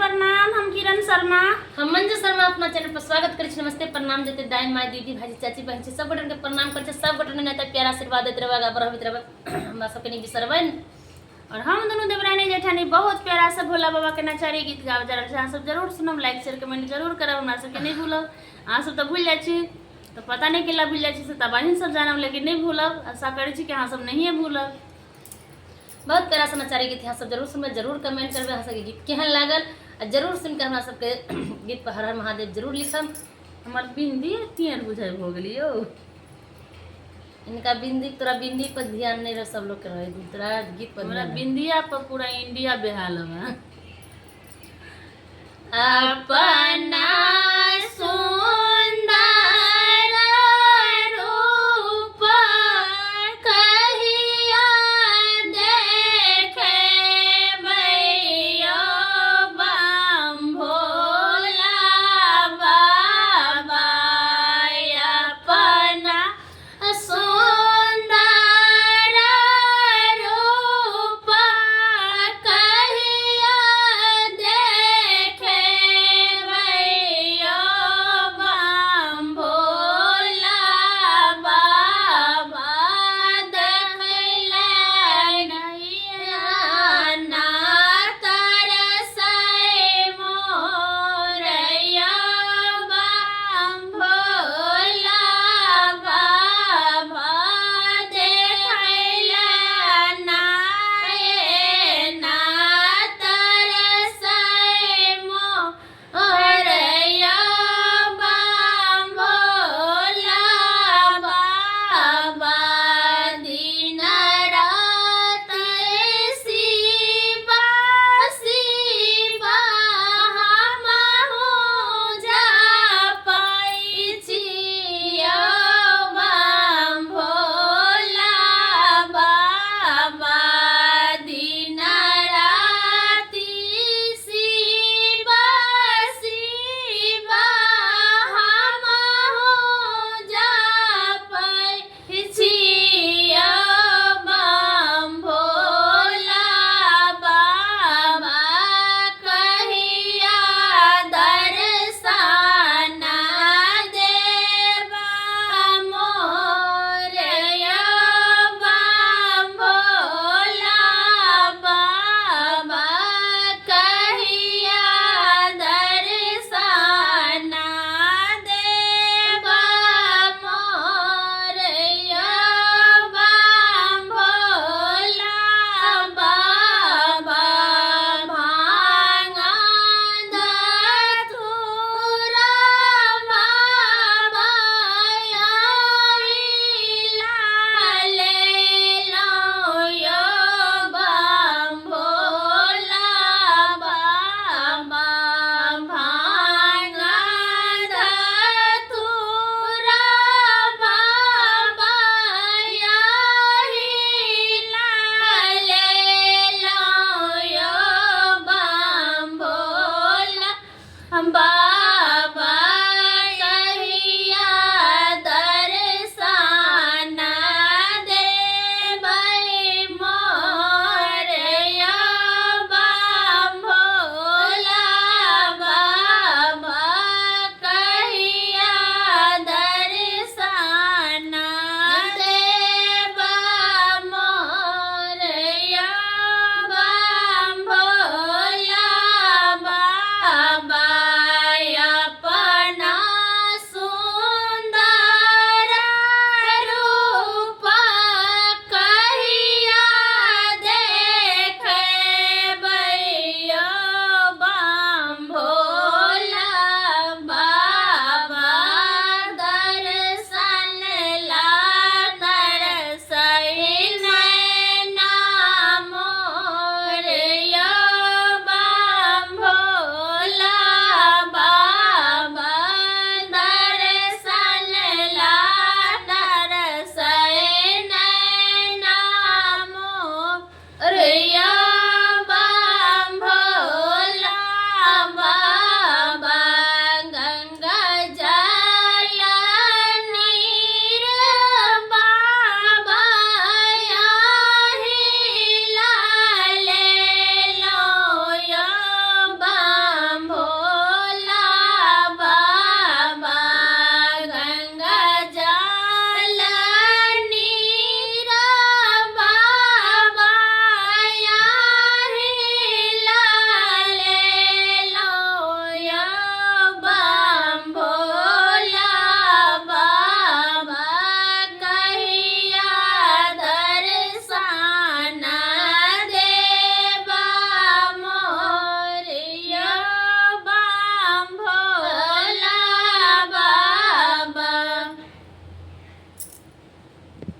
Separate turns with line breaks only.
प्रणाम। हम किरण शर्मा,
हम मंजू शर्मा अपना चैनल पर स्वागत करै छी। नमस्ते प्रणाम देते दाई माय दीदी भाजी चाची बहन छी सब गोटे के प्रणाम करै छी। सब गोटे ने प्यार आशीर्वाद देते रहबा बढ़ाबैत रहबा हमरा सबके नहीं बिसरबन।
और हम दोनों देवरानी जेठानी बहुत प्यारा से भोला बाबा के नचारी गीत गाब जा रहल सब जरूर सुनम, लाइक शेयर कमेंट जरूर करब। हमरा सबके नहीं भूलब, अहाँ सब तो भूल जाइ छी, तो पता नहीं केला भूल जाइ छी से तब अहीं सब जानब, लेकिन नहीं भूलब। आशा करै छी कि अहाँ सब नहीं भूलब।
बहुत प्यारा समाचारी गीत यहाँ सब जरूर सुनबे, जरूर कमेंट करबे अहाँ सबके गीत केहन लागल आ जरूर सुनकर हमरा सबके गीत पर हर हर महादेव जरूर लिखम।
हमार बिंदी तियर बुझाई हो गेलियो।
इनका बिंदी तोरा बिंदी पर ध्यान नहीं रह सब लोग के रहे, तोरा गीत पर
हमरा
ध्यान
बिंदिया पर पूरा इंडिया बेहाल है।
अपना